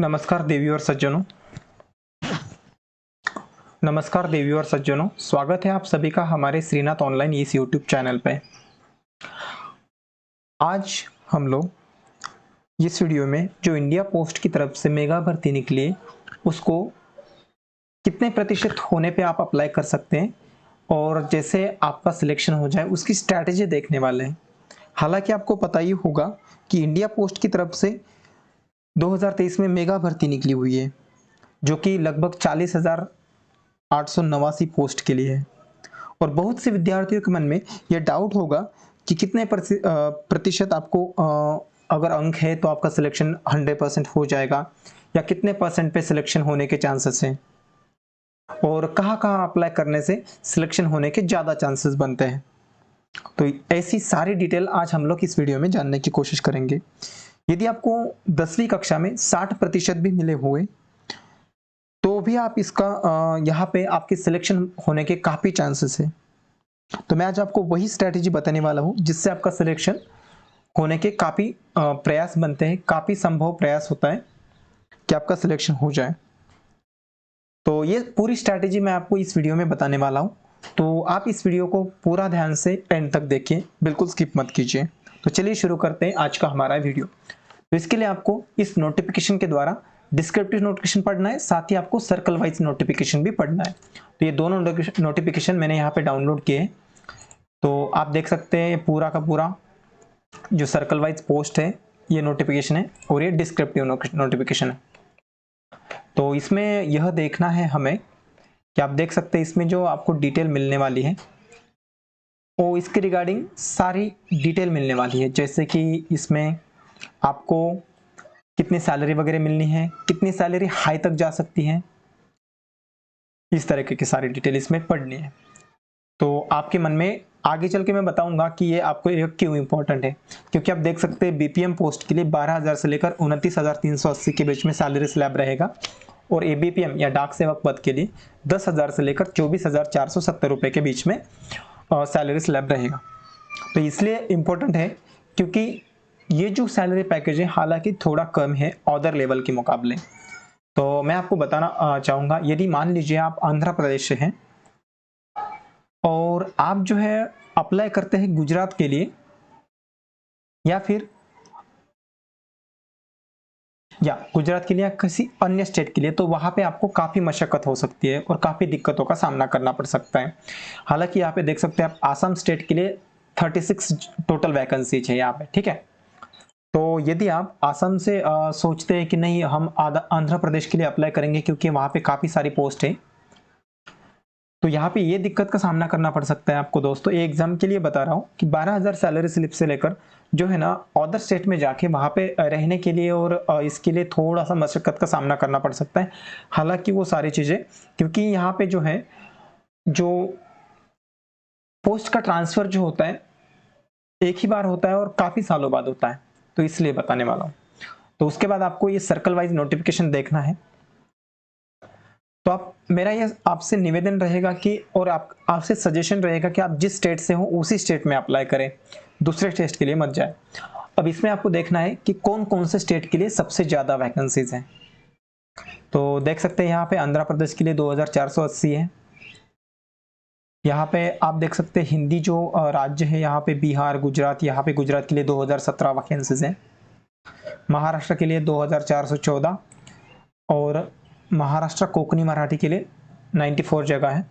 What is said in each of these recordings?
नमस्कार देवियों और सज्जनों। स्वागत है आप सभी का हमारे श्रीनाथ ऑनलाइन इस यूट्यूब चैनल पे। आज हम लोग इस वीडियो में जो इंडिया पोस्ट की तरफ से मेगा भर्ती निकली है उसको कितने प्रतिशत होने पे आप अप्लाई कर सकते हैं और जैसे आपका सिलेक्शन हो जाए उसकी स्ट्रैटेजी देखने वाले हैं। हालांकि आपको पता ही होगा कि इंडिया पोस्ट की तरफ से 2023 में मेगा भर्ती निकली हुई है जो कि लगभग 40,889 पोस्ट के लिए है और बहुत से विद्यार्थियों के मन में यह डाउट होगा कि कितने प्रतिशत आपको अगर अंक है तो आपका सिलेक्शन 100% हो जाएगा या कितने परसेंट पे सिलेक्शन होने के चांसेस हैं और कहाँ अप्लाई करने से सिलेक्शन होने के ज़्यादा चांसेस बनते हैं। तो ऐसी सारी डिटेल आज हम लोग इस वीडियो में जानने की कोशिश करेंगे। यदि आपको 10वीं कक्षा में 60% भी मिले हुए तो भी आप इसका यहाँ पे आपके सिलेक्शन होने के काफ़ी चांसेस है। तो मैं आज आपको वही स्ट्रैटेजी बताने वाला हूँ जिससे आपका सिलेक्शन होने के काफ़ी प्रयास बनते हैं, काफ़ी संभव प्रयास होता है कि आपका सिलेक्शन हो जाए। तो ये पूरी स्ट्रैटेजी मैं आपको इस वीडियो में बताने वाला हूँ, तो आप इस वीडियो को पूरा ध्यान से एंड तक देखिए, बिल्कुल स्किप मत कीजिए। तो चलिए शुरू करते हैं आज का हमारा वीडियो। तो इसके लिए आपको इस नोटिफिकेशन के द्वारा डिस्क्रिप्टिव नोटिफिकेशन पढ़ना है, साथ ही आपको सर्कल वाइज नोटिफिकेशन भी पढ़ना है। तो ये दोनों नोटिफिकेशन मैंने यहाँ पे डाउनलोड किए हैं। तो आप देख सकते हैं पूरा का पूरा जो सर्कल वाइज पोस्ट है ये नोटिफिकेशन है और ये डिस्क्रिप्टिव नोटिफिकेशन है। तो इसमें यह देखना है हमें कि आप देख सकते हैं इसमें जो आपको डिटेल मिलने वाली है वो इसके रिगार्डिंग सारी डिटेल मिलने वाली है, जैसे कि इसमें आपको कितनी सैलरी वगैरह मिलनी है, कितनी सैलरी हाई तक जा सकती है, इस तरह की सारी डिटेल इसमें पढ़नी है। तो आपके मन में आगे चल के मैं बताऊंगा कि ये आपको ये क्यों इंपॉर्टेंट है, क्योंकि आप देख सकते हैं बीपीएम पोस्ट के लिए 12,000 से लेकर 29,380 के बीच में सैलरी स्लैब रहेगा और एबीपीएम या डाक सेवक पद के लिए 10,000 से लेकर 24,470 रुपए के बीच में सैलरी स्लैब रहेगा। तो इसलिए इम्पोर्टेंट है क्योंकि ये जो सैलरी पैकेज है हालांकि थोड़ा कम है अदर लेवल के मुकाबले। तो मैं आपको बताना चाहूँगा, यदि मान लीजिए आप आंध्र प्रदेश से हैं और आप जो है अप्लाई करते हैं गुजरात के लिए या गुजरात के लिए या किसी अन्य स्टेट के लिए, तो वहाँ पे आपको काफ़ी मशक्कत हो सकती है और काफ़ी दिक्कतों का सामना करना पड़ सकता है। हालांकि यहाँ पे देख सकते हैं आप आसाम स्टेट के लिए 36 टोटल वैकेंसीज है यहाँ पे, ठीक है। तो यदि आप आसाम से सोचते हैं कि नहीं हम आंध्र प्रदेश के लिए अप्लाई करेंगे क्योंकि वहाँ पे काफ़ी सारी पोस्ट है, तो यहाँ पे ये दिक्कत का सामना करना पड़ सकता है आपको दोस्तों। ये एग्जाम के लिए बता रहा हूँ कि 12,000 सैलरी स्लिप से लेकर जो है ना अदर स्टेट में जाके वहाँ पे रहने के लिए और इसके लिए थोड़ा सा मशक्कत का सामना करना पड़ सकता है। हालांकि वो सारी चीज़ें, क्योंकि यहाँ पे जो है जो पोस्ट का ट्रांसफ़र जो होता है एक ही बार होता है और काफ़ी सालों बाद होता है, तो इसलिए बताने वाला हूँ। तो उसके बाद आपको ये सर्कल वाइज नोटिफिकेशन देखना है। तो आप मेरा ये आपसे निवेदन रहेगा कि और आपसे सजेशन रहेगा कि आप जिस स्टेट से हो उसी स्टेट में अप्लाई करें, दूसरे स्टेट के लिए मत जाए। अब इसमें आपको देखना है कि कौन कौन से स्टेट के लिए सबसे ज़्यादा वैकेंसीज हैं। तो देख सकते हैं यहाँ पे आंध्र प्रदेश के लिए 2,480 है। यहाँ पे आप देख सकते हैं हिंदी जो राज्य है यहाँ पे बिहार, गुजरात, यहाँ पे गुजरात के लिए 2,017 वैकेंसीज हैं। महाराष्ट्र के लिए 2,414 और महाराष्ट्र कोंकणी मराठी के लिए 94 जगह है।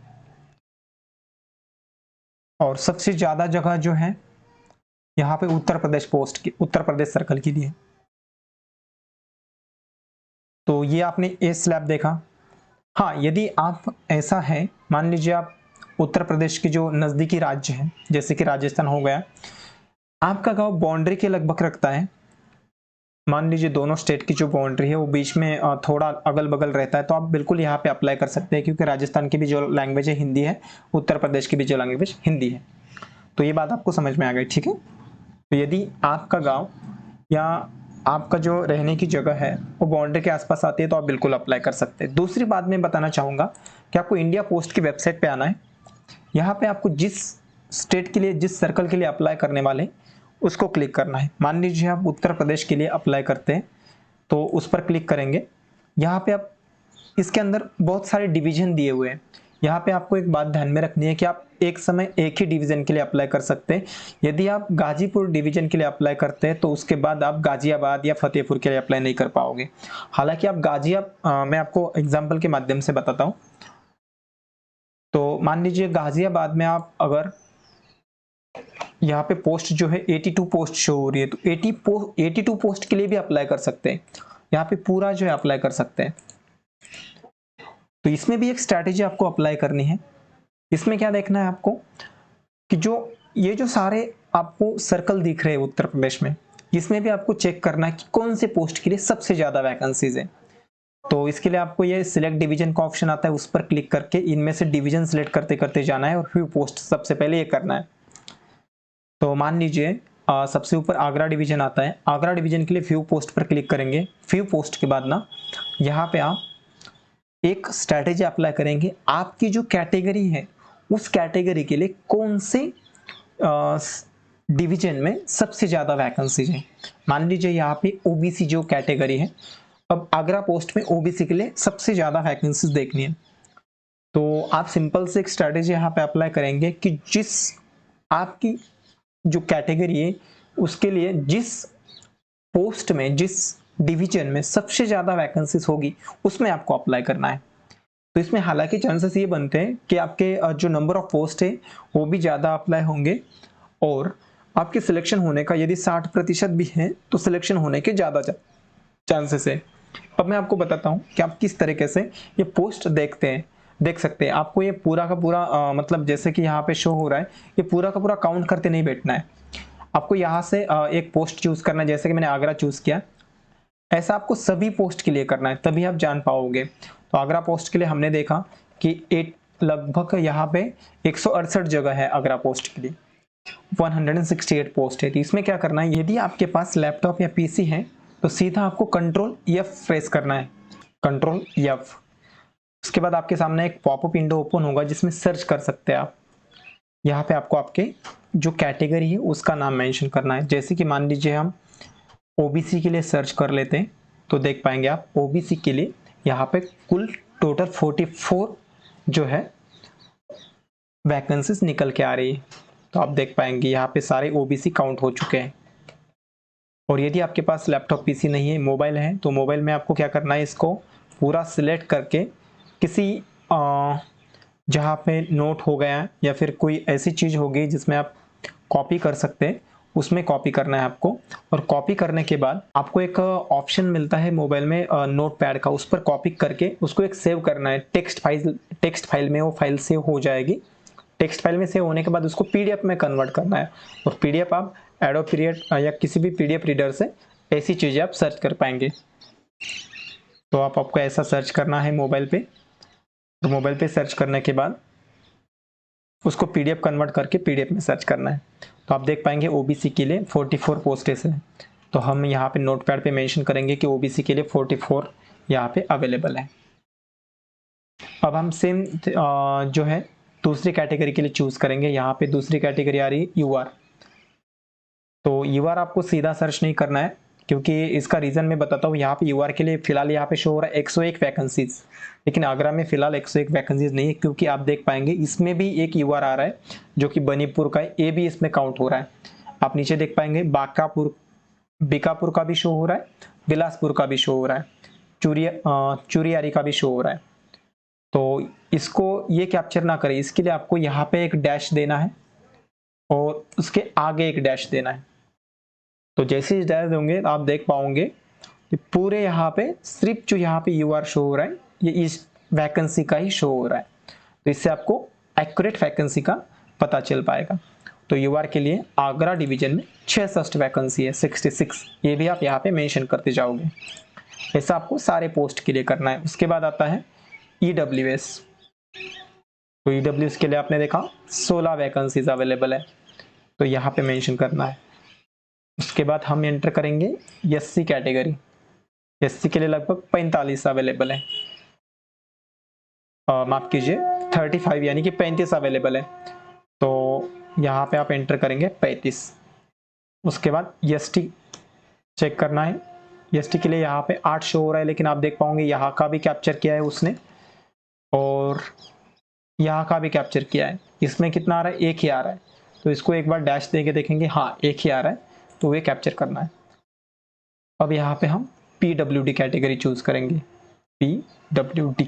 और सबसे ज़्यादा जगह जो है यहाँ पे उत्तर प्रदेश पोस्ट की, उत्तर प्रदेश सर्कल के लिए। तो ये आपने ए स्लैब देखा। हाँ, यदि आप ऐसा है, मान लीजिए आप उत्तर प्रदेश के जो नज़दीकी राज्य हैं जैसे कि राजस्थान हो गया, आपका गांव बाउंड्री के लगभग रखता है, मान लीजिए दोनों स्टेट की जो बाउंड्री है वो बीच में थोड़ा अगल बगल रहता है, तो आप बिल्कुल यहाँ पे अप्लाई कर सकते हैं क्योंकि राजस्थान की भी जो लैंग्वेज है हिंदी है, उत्तर प्रदेश की भी जो लैंग्वेज हिंदी है। तो ये बात आपको समझ में आ गई, ठीक है। तो यदि आपका गांव या आपका जो रहने की जगह है वो बाउंड्री के आसपास आती है तो आप बिल्कुल अप्लाई कर सकते हैं। दूसरी बात मैं बताना चाहूँगा कि आपको इंडिया पोस्ट की वेबसाइट पे आना है। यहाँ पे आपको जिस स्टेट के लिए, जिस सर्कल के लिए अप्लाई करने वाले उसको क्लिक करना है। मान लीजिए आप उत्तर प्रदेश के लिए अप्लाई करते हैं तो उस पर क्लिक करेंगे यहाँ पे आप इसके अंदर बहुत सारे डिवीजन दिए हुए हैं। यहाँ पे आपको एक बात ध्यान में रखनी है कि आप एक समय एक ही डिवीजन के लिए अप्लाई कर सकते हैं। यदि आप गाजीपुर डिवीजन के लिए अप्लाई करते हैं तो उसके बाद आप गाजियाबाद या फतेहपुर के लिए अप्लाई नहीं कर पाओगे। हालांकि आप मैं आपको एग्जाम्पल के माध्यम से बताता हूँ। तो मान लीजिए गाजियाबाद में आप अगर यहाँ पे पोस्ट जो है 82 पोस्ट शो हो रही है, तो 82 पोस्ट के लिए भी अप्लाई कर सकते हैं। यहाँ पे पूरा जो है अप्लाई कर सकते हैं। तो इसमें भी एक स्ट्रैटेजी आपको अप्लाई करनी है। इसमें क्या देखना है आपको कि ये जो सारे आपको सर्कल दिख रहे हैं उत्तर प्रदेश में, इसमें भी आपको चेक करना है कि कौन से पोस्ट के लिए सबसे ज्यादा वैकेंसीज है। तो इसके लिए आपको ये सिलेक्ट डिवीजन का ऑप्शन आता है, उस पर क्लिक करके इनमें से डिवीजन सिलेक्ट करते करते जाना है और फ्यू पोस्ट सबसे पहले ये करना है। तो मान लीजिए सबसे ऊपर आगरा डिवीजन आता है। आगरा डिवीजन के लिए फ्यू पोस्ट पर क्लिक करेंगे। फ्यू पोस्ट के बाद ना यहाँ पे आप एक स्ट्रैटेजी अप्लाई करेंगे। आपकी जो कैटेगरी है उस कैटेगरी के लिए कौन से डिवीजन में सबसे ज्यादा वैकेंसीज है। मान लीजिए यहाँ पे ओबीसी जो कैटेगरी है, अब आगरा पोस्ट में ओबीसी के लिए सबसे ज्यादा वैकेंसीज देखनी है। तो आप सिंपल से एक स्ट्रैटेजी यहाँ पे अप्लाई करेंगे कि जिस आपकी जो कैटेगरी है उसके लिए जिस पोस्ट में, जिस डिवीजन में सबसे ज्यादा वैकेंसीज होगी उसमें आपको अप्लाई करना है। तो इसमें हालांकि चांसेस ये बनते हैं कि आपके जो नंबर ऑफ पोस्ट है वो भी ज़्यादा अप्लाई होंगे और आपके सिलेक्शन होने का यदि 60% भी है तो सिलेक्शन होने के ज़्यादा चांसेस है। अब मैं आपको बताता हूँ कि आप किस तरीके से ये पोस्ट देख सकते हैं। आपको ये पूरा का पूरा मतलब जैसे कि यहाँ पे शो हो रहा है, ये पूरा का पूरा काउंट करते नहीं बैठना है। आपको यहाँ से एक पोस्ट चूज करना है, जैसे कि मैंने आगरा चूज किया। ऐसा आपको सभी पोस्ट के लिए करना है, तभी आप जान पाओगे। तो आगरा पोस्ट के लिए हमने देखा कि लगभग यहाँ पे 168 जगह है आगरा पोस्ट के लिए, 168 पोस्ट है। तो इसमें क्या करना है, यदि आपके पास लैपटॉप या पीसी है तो सीधा आपको कंट्रोल F प्रेस करना है, कंट्रोल F। उसके बाद आपके सामने एक पॉपअप विंडो ओपन होगा जिसमें सर्च कर सकते हैं आप। यहाँ पे आपको आपके जो कैटेगरी है उसका नाम मेंशन करना है। जैसे कि मान लीजिए हम ओबीसी के लिए सर्च कर लेते हैं तो देख पाएंगे आप ओबीसी के लिए यहाँ पे कुल टोटल 44 जो है वैकेंसीज निकल के आ रही है। तो आप देख पाएंगे यहाँ पे सारे ओबीसी काउंट हो चुके हैं। और यदि आपके पास लैपटॉप पीसी नहीं है, मोबाइल है, तो मोबाइल में आपको क्या करना है, इसको पूरा सिलेक्ट करके किसी जहाँ पे नोट हो गया या फिर कोई ऐसी चीज़ होगी जिसमें आप कॉपी कर सकते हैं, उसमें कॉपी करना है आपको। और कॉपी करने के बाद आपको एक ऑप्शन मिलता है मोबाइल में नोटपैड का, उस पर कॉपी करके उसको एक सेव करना है। टेक्स्ट फाइल में वो फाइल सेव हो जाएगी। टेक्स्ट फाइल में सेव होने के बाद उसको पीडीएफ में कन्वर्ट करना है और पीडीएफ आप एडोब पीडीएफ या किसी भी पीडीएफ रीडर से ऐसी चीज़ें आप सर्च कर पाएंगे। तो आपको ऐसा सर्च करना है मोबाइल पे। तो मोबाइल पे सर्च करने के बाद उसको पीडीएफ कन्वर्ट करके पीडीएफ में सर्च करना है। तो आप देख पाएंगे ओबीसी के लिए 44 पोस्टेस है। तो हम यहाँ पे नोटपैड पे मेंशन करेंगे कि ओबीसी के लिए 44 यहाँ पे अवेलेबल है। अब हम सेम जो है दूसरी कैटेगरी के लिए चूज करेंगे। यहाँ पे दूसरी कैटेगरी आ रही है यूआर। तो यूआर आपको सीधा सर्च नहीं करना है, क्योंकि इसका रीजन मैं बताता हूँ। यहाँ पे यूआर के लिए फिलहाल यहाँ पे शो हो रहा है 101 वैकेंसीज, लेकिन आगरा में फिलहाल 101 वैकेंसीज नहीं है, क्योंकि आप देख पाएंगे इसमें भी एक यूआर आ रहा है जो कि बनीपुर का है, ये भी इसमें काउंट हो रहा है। आप नीचे देख पाएंगे बीकापुर का भी शो हो रहा है, बिलासपुर का भी शो हो रहा है, चुरियारी का भी शो हो रहा है। तो इसको ये कैप्चर ना करे, इसके लिए आपको यहाँ पे एक डैश देना है और उसके आगे एक डैश देना है। तो जैसे ही डैश देंगे आप देख पाओगे कि पूरे यहाँ पे सिर्फ जो यहाँ पे यूआर शो हो रहा है ये इस वैकेंसी का ही शो हो रहा है। तो इससे आपको एक्यूरेट वैकेंसी का पता चल पाएगा। तो यूआर के लिए आगरा डिवीजन में 66 वैकेंसी है, 66। ये भी आप यहाँ पे मेंशन करते जाओगे। ऐसा आपको सारे पोस्ट के लिए करना है। उसके बाद आता है ईडब्ल्यूएस। तो ईडब्ल्यूएस के लिए आपने देखा 16 वैकेंसीज अवेलेबल है, तो यहाँ पे मेंशन करना है। उसके बाद हम एंटर करेंगे एससी कैटेगरी। एससी के लिए लगभग 45 अवेलेबल है, माफ कीजिए 35 यानी कि 35 अवेलेबल है। तो यहाँ पे आप एंटर करेंगे 35। उसके बाद एसटी चेक करना है, एसटी के लिए यहाँ पे 8 शो हो रहा है, लेकिन आप देख पाओगे यहाँ का भी कैप्चर किया है उसने और यहाँ का भी कैप्चर किया है। इसमें कितना आ रहा है, 1 ही आ रहा है। तो इसको एक बार डैश दे के देखेंगे, हाँ 1 ही आ रहा है, तो वे कैप्चर करना है। अब यहाँ पे हम PWD कैटेगरी चूज करेंगे, PWD।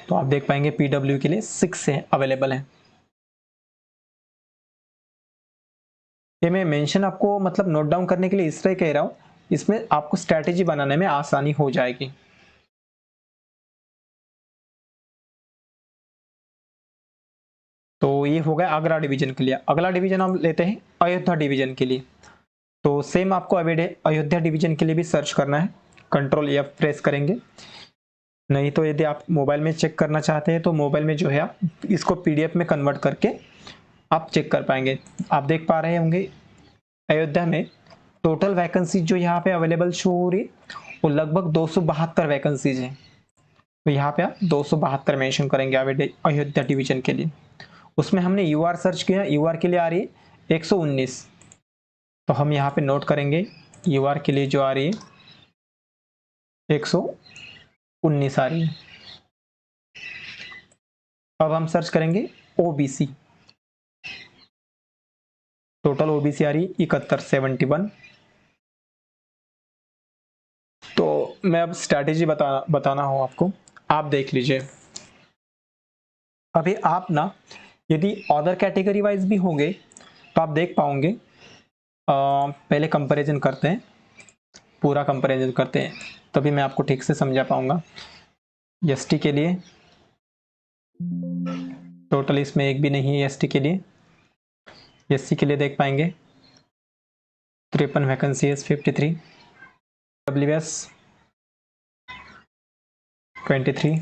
तो आप देख पाएंगे PW के लिए 6 से अवेलेबल है। ये मैं मेंशन आपको मतलब नोट डाउन करने के लिए इसलिए कह रहा हूँ, इसमें आपको स्ट्रैटेजी बनाने में आसानी हो जाएगी। तो ये हो गया आगरा डिवीजन के लिए। अगला डिवीजन हम लेते हैं अयोध्या डिवीजन के लिए। तो सेम आपको अयोध्या डिवीजन के लिए भी सर्च करना है, Ctrl F प्रेस करेंगे। नहीं तो यदि आप मोबाइल में चेक करना चाहते हैं तो मोबाइल में जो है आप इसको PDF में कन्वर्ट करके आप चेक कर पाएंगे। आप देख पा रहे होंगे अयोध्या में टोटल वैकेंसी जो यहाँ पे अवेलेबल शो हो रही है वो लगभग 272 वैकेंसीज हैं। तो यहाँ पे आप 272 मेंशन करेंगे अयोध्या डिवीजन के लिए। उसमें हमने UR सर्च किया, UR के लिए आ रही है 119। तो हम यहाँ पे नोट करेंगे UR के लिए जो आ रही है 119 आ रही है। अब हम सर्च करेंगे OBC। टोटल OBC आ रही है 71। तो मैं अब स्ट्रैटेजी बताना हो आपको, आप देख लीजिए। अभी आप ना यदि अदर कैटेगरी वाइज भी होंगे तो आप देख पाओगे। पहले कंपैरिजन करते हैं, पूरा कंपैरिजन करते हैं, तभी मैं आपको ठीक से समझा पाऊंगा। एसटी के लिए टोटल इसमें एक भी नहीं है। एसटी के लिए, एससी के लिए देख पाएंगे 53 वैकेंसी है, 53। WS 23।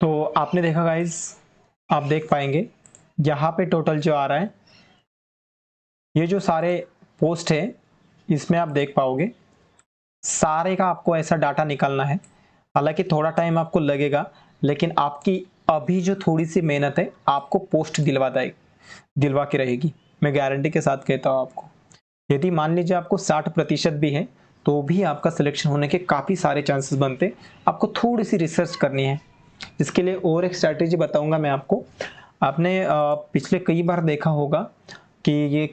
तो आपने देखा गाइस, आप देख पाएंगे यहाँ पे टोटल जो आ रहा है, ये जो सारे पोस्ट है इसमें आप देख पाओगे सारे का आपको ऐसा डाटा निकालना है। हालांकि थोड़ा टाइम आपको लगेगा, लेकिन आपकी अभी जो थोड़ी सी मेहनत है आपको पोस्ट दिलवा के रहेगी। मैं गारंटी के साथ कहता हूँ आपको। यदि मान लीजिए आपको 60% भी है तो भी आपका सिलेक्शन होने के काफ़ी सारे चांसेस बनते। आपको थोड़ी सी रिसर्च करनी है। इसके लिए और एक स्ट्रैटेजी बताऊंगा मैं आपको। आपने पिछले कई बार देखा होगा कि ये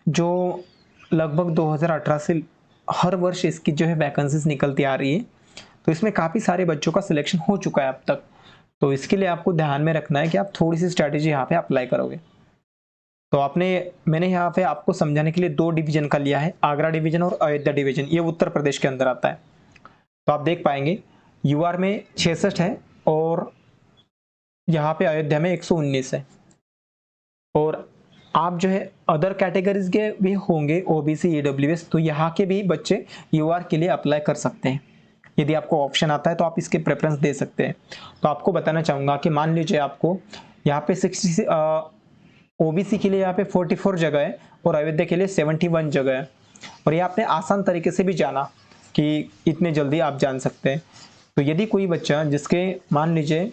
जो लगभग 2018 से हर वर्ष इसकी जो है वैकेंसीज निकलती आ रही है, तो इसमें काफ़ी सारे बच्चों का सिलेक्शन हो चुका है अब तक। तो इसके लिए आपको ध्यान में रखना है कि आप थोड़ी सी स्ट्रैटेजी यहाँ पे अप्लाई करोगे। तो मैंने यहाँ पे आपको समझाने के लिए 2 डिवीजन का लिया है, आगरा डिवीजन और अयोध्या डिवीजन। ये उत्तर प्रदेश के अंदर आता है। तो आप देख पाएंगे UR में 66 है और यहाँ पे अयोध्या में 119 है। और आप जो है अदर कैटेगरीज के भी होंगे, OBC EWS, तो यहाँ के भी बच्चे UR के लिए अप्लाई कर सकते हैं। यदि आपको ऑप्शन आता है तो आप इसके प्रेफरेंस दे सकते हैं। तो आपको बताना चाहूँगा कि मान लीजिए आपको यहाँ पे 60 OBC के लिए यहाँ पे 44 जगह है और अयोध्या के लिए 71 जगह है। और ये आपने आसान तरीके से भी जाना कि इतने जल्दी आप जान सकते हैं। तो यदि कोई बच्चा जिसके मान लीजिए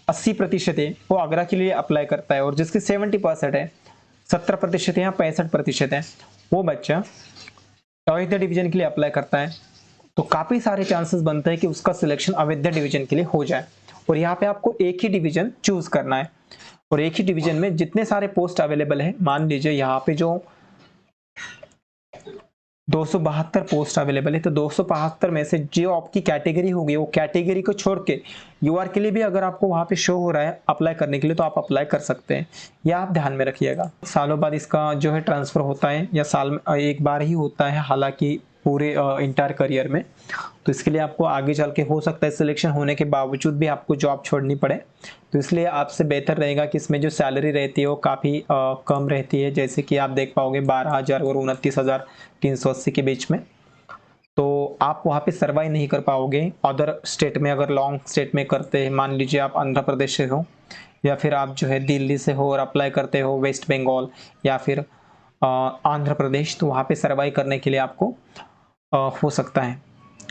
80% है वो आगरा के लिए अप्लाई करता है और जिसके 70% है, 70% या 65% है, वो बच्चा अयोध्या डिवीजन के लिए अप्लाई करता है, तो काफ़ी सारे चांसेस बनते हैं कि उसका सिलेक्शन अयोध्या डिवीजन के लिए हो जाए। और यहाँ पे आपको एक ही डिवीजन चूज करना है और एक ही डिवीजन में जितने सारे पोस्ट अवेलेबल है, मान लीजिए यहाँ पे जो 272 पोस्ट अवेलेबल है, तो 272 में से जो आपकी कैटेगरी होगी वो कैटेगरी को छोड़ के UR के लिए भी अगर आपको वहाँ पे शो हो रहा है अप्लाई करने के लिए, तो आप अप्लाई कर सकते हैं। यह आप ध्यान में रखिएगा। सालों बाद इसका जो है ट्रांसफ़र होता है या साल में एक बार ही होता है, हालांकि पूरे इंटायर करियर में। तो इसके लिए आपको आगे चल के हो सकता है सिलेक्शन होने के बावजूद भी आपको जॉब छोड़नी पड़े। तो इसलिए आपसे बेहतर रहेगा कि इसमें जो सैलरी रहती है वो काफ़ी कम रहती है, जैसे कि आप देख पाओगे 12,000 और 29,380 के बीच में। तो आप वहाँ पे सर्वाइव नहीं कर पाओगे अदर स्टेट में। अगर लॉन्ग स्टेट में करते हैं, मान लीजिए आप आंध्र प्रदेश से हो या फिर आप जो है दिल्ली से हो और अप्लाई करते हो वेस्ट बंगाल या फिर आंध्र प्रदेश, तो वहाँ पे सर्वाइव करने के लिए आपको हो सकता है।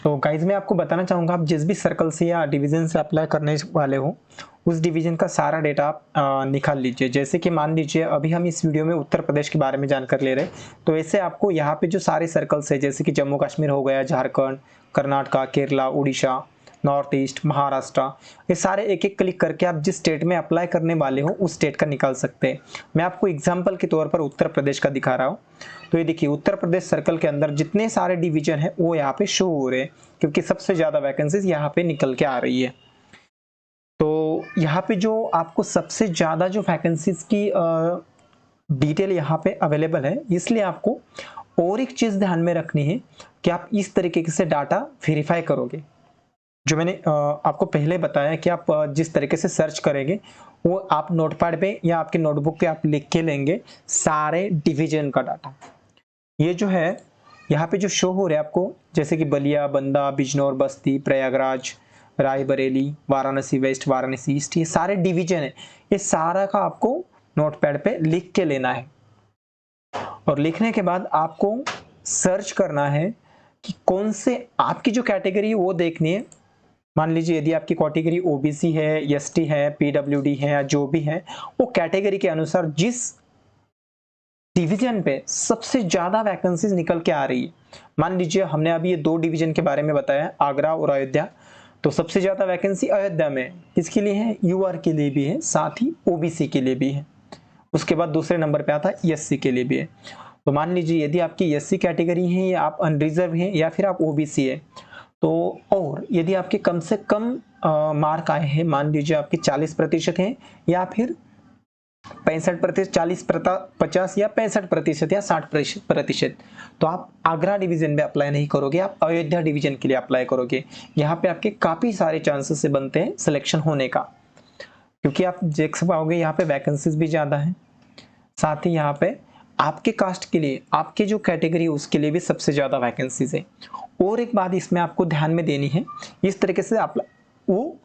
तो गाइज मैं आपको बताना चाहूँगा, आप जिस भी सर्कल से या डिवीज़न से अप्लाई करने वाले हो उस डिवीज़न का सारा डेटा आप निकाल लीजिए। जैसे कि मान लीजिए अभी हम इस वीडियो में उत्तर प्रदेश के बारे में जानकारी ले रहे हैं, तो ऐसे आपको यहाँ पे जो सारे सर्कल्स है जैसे कि जम्मू कश्मीर हो गया, झारखंड, कर्नाटका, केरला, उड़ीसा, नॉर्थ ईस्ट, महाराष्ट्र, ये सारे एक एक क्लिक करके आप जिस स्टेट में अप्लाई करने वाले हो उस स्टेट का निकाल सकते हैं। मैं आपको एग्जाम्पल के तौर पर उत्तर प्रदेश का दिखा रहा हूँ। तो ये देखिए उत्तर प्रदेश सर्कल के अंदर जितने सारे डिवीजन है वो यहाँ पे शो हो रहे हैं, क्योंकि सबसे ज़्यादा वैकेंसीज यहाँ पे निकल के आ रही है। तो यहाँ पे जो आपको सबसे ज़्यादा जो वैकेंसीज की डिटेल यहाँ पे अवेलेबल है, इसलिए आपको और एक चीज़ ध्यान में रखनी है कि आप इस तरीके से डाटा वेरीफाई करोगे। जो मैंने आपको पहले बताया कि आप जिस तरीके से सर्च करेंगे वो आप नोटपैड पे या आपके नोटबुक पे आप लिख के लेंगे सारे डिवीजन का डाटा। ये जो है यहाँ पे जो शो हो रहा है आपको, जैसे कि बलिया, बंदा, बिजनौर, बस्ती, प्रयागराज, रायबरेली, वाराणसी वेस्ट, वाराणसी ईस्ट, ये सारे डिवीजन है। ये सारा का आपको नोटपैड पे लिख के लेना है और लिखने के बाद आपको सर्च करना है कि कौन से आपकी जो कैटेगरी है वो देखनी है। मान लीजिए यदि आपकी कैटेगरी ओबीसी है, एसटी है, पीडब्ल्यूडी है या जो भी है, वो कैटेगरी के अनुसार जिस डिवीजन पे सबसे ज्यादा वैकेंसीज निकल के आ रही है, मान लीजिए हमने अभी ये 2 डिवीजन के बारे में बताया, आगरा और अयोध्या, तो सबसे ज्यादा वैकेंसी अयोध्या में किसके लिए है, यूआर के लिए भी है, साथ ही ओबीसी के लिए भी है। उसके बाद दूसरे नंबर पे आता है एससी के लिए भी है। तो मान लीजिए यदि आपकी एससी कैटेगरी है या आप अनरिजर्व हैं या फिर आप ओबीसी है, तो और यदि आपके कम से कम मार्क आए हैं, मान लीजिए आपके 40% हैं या फिर 65%, 50 या 65% या 60%, तो आप आगरा डिवीजन में अप्लाई नहीं करोगे, आप अयोध्या डिवीजन के लिए अप्लाई करोगे। यहाँ पे आपके काफी सारे चांसेस से बनते हैं सिलेक्शन होने का, क्योंकि आप देख पाओगे यहाँ पे वैकेंसीज भी ज्यादा है, साथ ही यहाँ पे आपके कास्ट के लिए, आपके जो कैटेगरी उसके लिए भी सबसे ज्यादा वैकेंसीज है। और एक बात इसमें आपको ध्यान में देनी है, इस तरीके से आप वो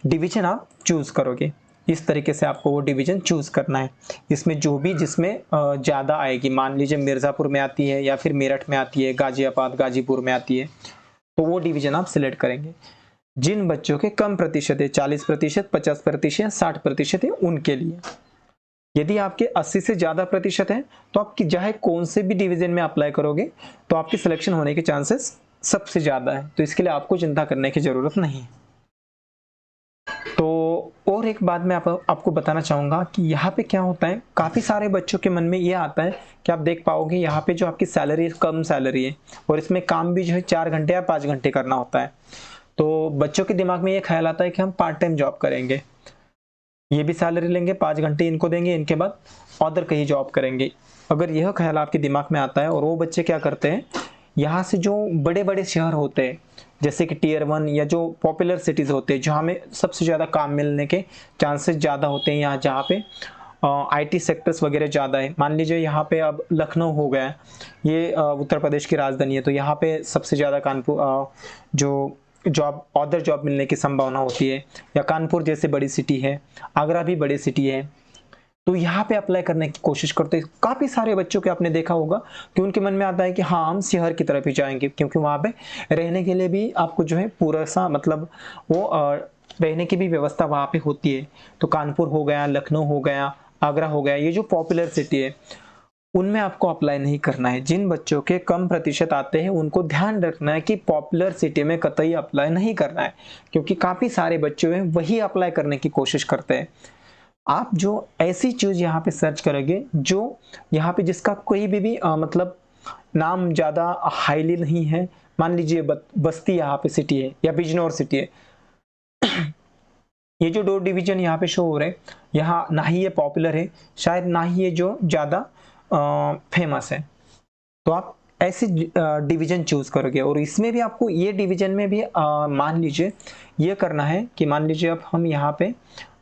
डिवीजन आप चूज करोगे, इस तरीके से आपको वो डिवीजन चूज करना है। इसमें जो भी जिसमें ज़्यादा आएगी, मान लीजिए मिर्ज़ापुर में आती है या फिर मेरठ में आती है, गाजियाबाद, गाजीपुर में आती है, तो वो डिवीजन आप सिलेक्ट करेंगे। जिन बच्चों के कम प्रतिशत है, 40%, 50%, 60% है, उनके लिए। यदि आपके 80 से ज़्यादा प्रतिशत है तो आप चाहे कौन से भी डिवीजन में अप्लाई करोगे तो आपकी सिलेक्शन होने के चांसेस सबसे ज़्यादा है, तो इसके लिए आपको चिंता करने की ज़रूरत नहीं है। तो और एक बात मैं आपको बताना चाहूँगा कि यहाँ पे क्या होता है, काफ़ी सारे बच्चों के मन में ये आता है कि आप देख पाओगे यहाँ पे जो आपकी सैलरी है कम सैलरी है और इसमें काम भी जो है 4 घंटे या 5 घंटे करना होता है। तो बच्चों के दिमाग में ये ख्याल आता है कि हम पार्ट टाइम जॉब करेंगे, ये भी सैलरी लेंगे, 5 घंटे इनको देंगे, इनके बाद अदर कहीं जॉब करेंगे। अगर यह ख्याल आपके दिमाग में आता है और वो बच्चे क्या करते हैं, यहाँ से जो बड़े बड़े शहर होते हैं जैसे कि टियर 1 या जो पॉपुलर सिटीज़ होते हैं जहाँ में सबसे ज़्यादा काम मिलने के चांसेस ज़्यादा होते हैं, यहाँ जहाँ पे आईटी सेक्टर्स वगैरह ज़्यादा है, मान लीजिए यहाँ पे अब लखनऊ हो गया, ये उत्तर प्रदेश की राजधानी है, तो यहाँ पे सबसे ज़्यादा कानपुर जो जॉब अदर जॉब मिलने की संभावना होती है, या कानपुर जैसे बड़ी सिटी है, आगरा भी बड़ी सिटी है, तो यहाँ पे अप्लाई करने की कोशिश करते हैं। काफ़ी सारे बच्चों के आपने देखा होगा कि उनके मन में आता है कि हाँ हम शहर की तरफ ही जाएंगे, क्योंकि वहाँ पे रहने के लिए भी आपको जो है पूरा सा मतलब वो रहने की भी व्यवस्था वहाँ पे होती है। तो कानपुर हो गया, लखनऊ हो गया, आगरा हो गया, ये जो पॉपुलर सिटी है उनमें आपको अप्लाई नहीं करना है। जिन बच्चों के कम प्रतिशत आते हैं उनको ध्यान रखना है कि पॉपुलर सिटी में कतई अप्लाई नहीं करना है, क्योंकि काफ़ी सारे बच्चे हैं वही अप्लाई करने की कोशिश करते हैं। आप जो ऐसी चीज़ यहाँ पे सर्च करोगे जो यहाँ पे जिसका कोई भी मतलब नाम ज़्यादा हाईली नहीं है, मान लीजिए बस्ती यहाँ पे सिटी है या बिजनौर सिटी है, ये जो 2 डिवीजन यहाँ पे शो हो रहे हैं, यहाँ ना ही ये पॉपुलर है, शायद ना ही ये जो ज़्यादा फेमस है, तो आप ऐसे डिवीजन चूज करोगे। और इसमें भी आपको ये डिवीजन में भी मान लीजिए ये करना है कि मान लीजिए अब हम यहाँ पे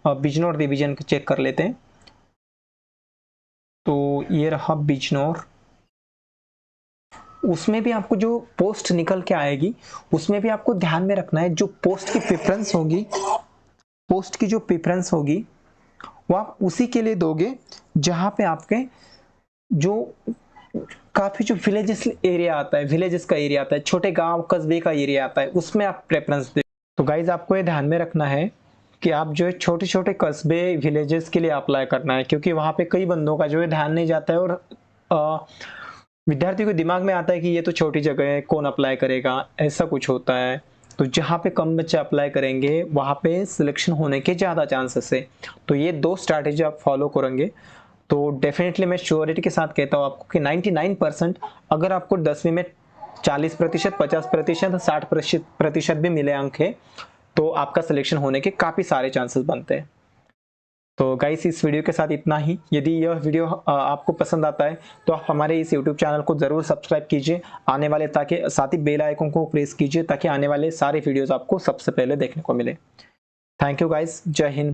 बिजनौर डिवीजन चेक कर लेते हैं। तो ये रहा बिजनौर, उसमें भी आपको जो पोस्ट निकल के आएगी उसमें भी आपको ध्यान में रखना है जो पोस्ट की प्रेफरेंस होगी, पोस्ट की जो प्रेफरेंस होगी वो आप उसी के लिए दोगे जहां पे आपके जो काफी जो विलेजेस एरिया आता है, विलेजेस का एरिया आता है, छोटे गांव कस्बे का एरिया आता है, उसमें आप प्रेफरेंस दे। तो गाइज आपको ये ध्यान में रखना है कि आप जो है छोटे छोटे कस्बे विलेजेस के लिए अप्लाई करना है, क्योंकि वहां पे कई बंदों का जो है ध्यान नहीं जाता है और विद्यार्थी को दिमाग में आता है कि ये तो छोटी जगह है, कौन अप्लाई करेगा, ऐसा कुछ होता है। तो जहाँ पे कम बच्चे अप्लाई करेंगे वहाँ पे सिलेक्शन होने के ज़्यादा चांसेस है। तो ये 2 स्ट्रैटेजी आप फॉलो करेंगे तो डेफिनेटली मैं श्योरिटी के साथ कहता हूँ आपको कि 99% अगर आपको 10वीं में 40%, 50%, 60% भी मिले अंक है तो आपका सिलेक्शन होने के काफ़ी सारे चांसेस बनते हैं। तो गाइस इस वीडियो के साथ इतना ही। यदि यह वीडियो आपको पसंद आता है तो आप हमारे इस यूट्यूब चैनल को ज़रूर सब्सक्राइब कीजिए, आने वाले ताकि साथ ही बेल आइकन को प्रेस कीजिए ताकि आने वाले सारे वीडियोस आपको सबसे पहले देखने को मिले। थैंक यू गाइस, जय हिंद।